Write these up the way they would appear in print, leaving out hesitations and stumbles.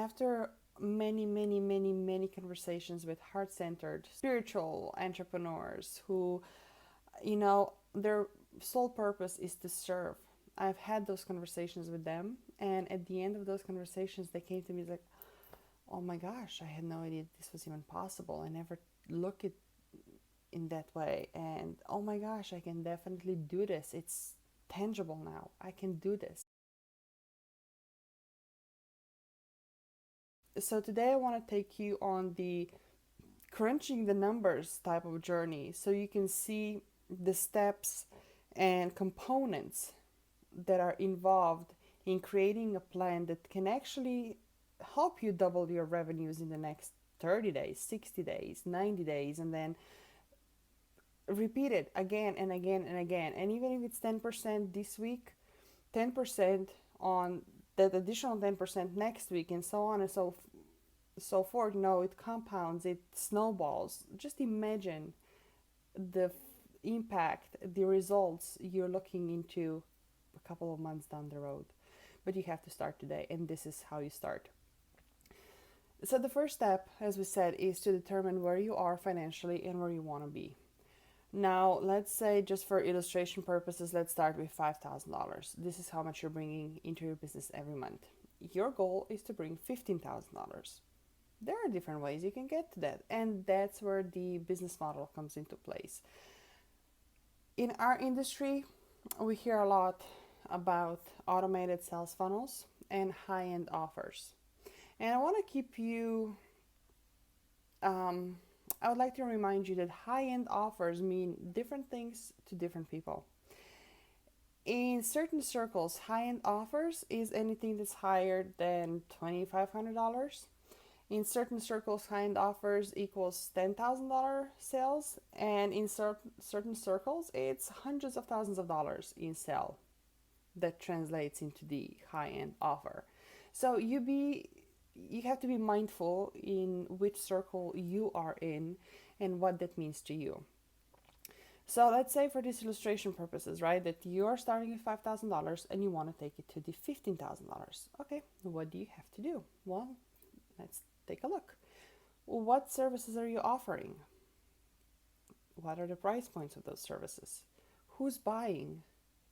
after many conversations with heart-centered spiritual entrepreneurs who, their sole purpose is to serve. I've had those conversations with them, and at the end of those conversations they came to me like, oh my gosh, I had no idea this was even possible. I never looked at in that way, and oh my gosh, I can definitely do this. It's tangible now. I can do this. So today I want to take you on the crunching the numbers type of journey so you can see the steps and components that are involved in creating a plan that can actually help you double your revenues in the next 30 days, 60 days, 90 days, and then repeat it again and again and again. And even if it's 10% this week, 10% on that additional 10% next week, and so on and so forth. No, it compounds, it snowballs. Just imagine the impact, the results you're looking into a couple of months down the road. But you have to start today, and this is how you start. So the first step, as we said, is to determine where you are financially and where you want to be. Now, let's say, just for illustration purposes, let's start with $5,000. This is how much you're bringing into your business every month. Your goal is to bring $15,000. There are different ways you can get to that, and that's where the business model comes into place. In our industry, we hear a lot about automated sales funnels and high-end offers. And I want to keep you I would like to remind you that high-end offers mean different things to different people. In certain circles, high-end offers is anything that's higher than $2,500. In certain circles, high-end offers equals $10,000 sales, and in certain circles, it's hundreds of thousands of dollars in sale that translates into the high-end offer. So you have to be mindful in which circle you are in and what that means to you. So let's say for this illustration purposes, right, that you're starting with $5,000 and you want to take it to the $15,000. Okay, what do you have to do? Well, let's take a look. What services are you offering? What are the price points of those services? Who's buying?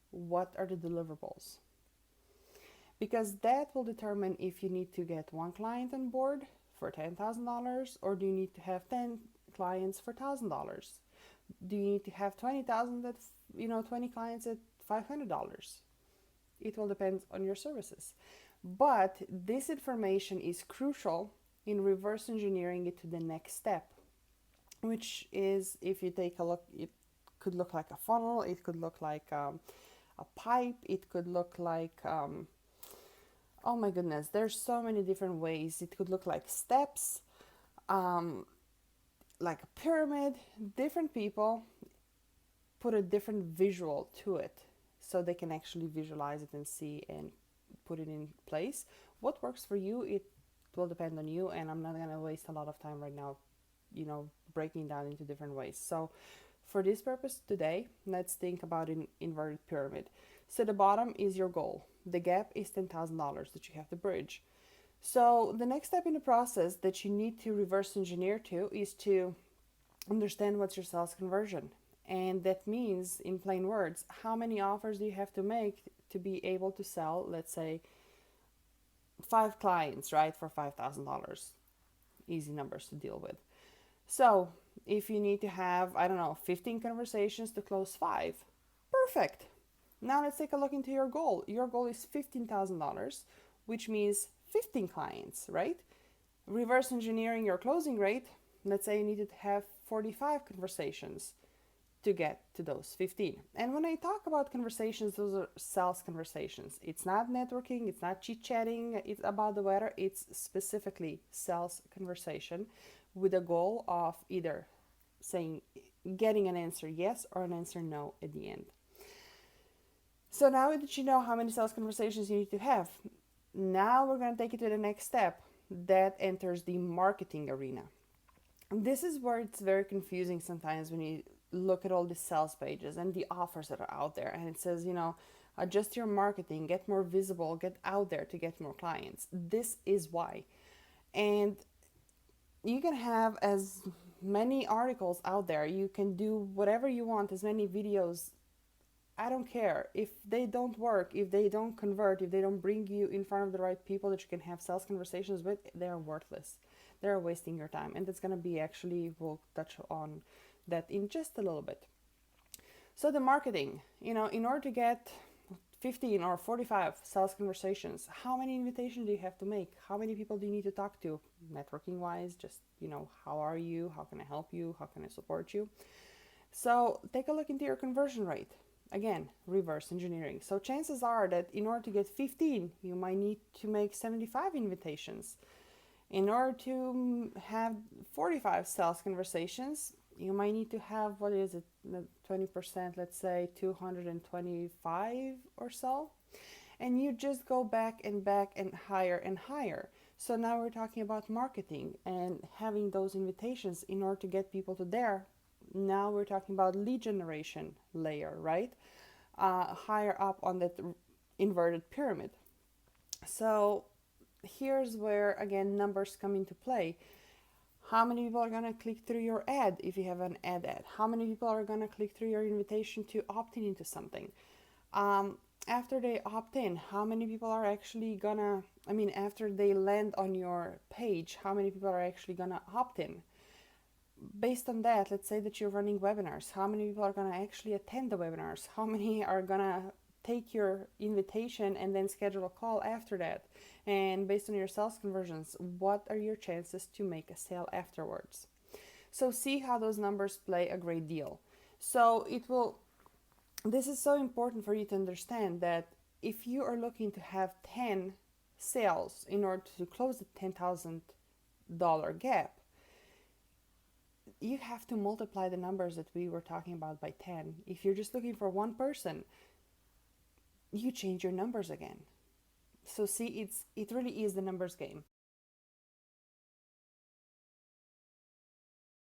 What are the deliverables? Because that will determine if you need to get one client on board for $10,000, or do you need to have 10 clients for $1,000? Do you need to have 20,000 at 20 clients at $500? It will depend on your services. But this information is crucial in reverse engineering it to the next step, which is, if you take a look, it could look like a funnel, it could look like a pipe, it could look like oh my goodness, there's so many different ways. It could look like steps, like a pyramid. Different people put a different visual to it so they can actually visualize it and see and put it in place. What works for you, it will depend on you, and I'm not going to waste a lot of time right now, breaking down into different ways. So for this purpose today, let's think about an inverted pyramid. So the bottom is your goal. The gap is $10,000 that you have to bridge. So the next step in the process that you need to reverse engineer to is to understand what's your sales conversion. And that means, in plain words, how many offers do you have to make to be able to sell, let's say, 5 clients, right, for $5,000. Easy numbers to deal with. So if you need to have, 15 conversations to close 5, perfect. Now let's take a look into your goal. Your goal is $15,000, which means 15 clients, right? Reverse engineering your closing rate. Let's say you needed to have 45 conversations to get to those 15. And when I talk about conversations, those are sales conversations. It's not networking, it's not chit-chatting, it's about the weather. It's specifically sales conversation with a goal of either getting an answer yes or an answer no at the end. So now that you know how many sales conversations you need to have, now we're going to take it to the next step that enters the marketing arena. This is where it's very confusing sometimes when you look at all the sales pages and the offers that are out there, and it says, adjust your marketing, get more visible, get out there to get more clients. This is why. And you can have as many articles out there, you can do whatever you want, as many videos. I don't care if they don't work, if they don't convert, if they don't bring you in front of the right people that you can have sales conversations with. They're worthless. They're wasting your time. And that's going to be, actually, we'll touch on that in just a little bit. So the marketing, in order to get 15 or 45 sales conversations, how many invitations do you have to make? How many people do you need to talk to? Networking wise, just, how are you? How can I help you? How can I support you? So take a look into your conversion rate. Again, reverse engineering. So chances are that in order to get 15, you might need to make 75 invitations. In order to have 45 sales conversations, you might need to have, what is it, 20%, let's say 225 or so. And you just go back and higher and higher. So now we're talking about marketing and having those invitations in order to get people to there. Now we're talking about lead generation layer, right? Higher up on that inverted pyramid. So here's where, again, numbers come into play. How many people are going to click through your ad if you have an ad? How many people are going to click through your invitation to opt in into something? After they opt in, how many people are actually gonna, after they land on your page, how many people are actually gonna opt in? Based on that, let's say that you're running webinars. How many people are gonna actually attend the webinars? How many are gonna take your invitation and then schedule a call after that? And based on your sales conversions, what are your chances to make a sale afterwards? So see how those numbers play a great deal. So this is so important for you to understand that if you are looking to have 10 sales in order to close the $10,000 gap, you have to multiply the numbers that we were talking about by 10. If you're just looking for one person, you change your numbers again. So see, it really is the numbers game.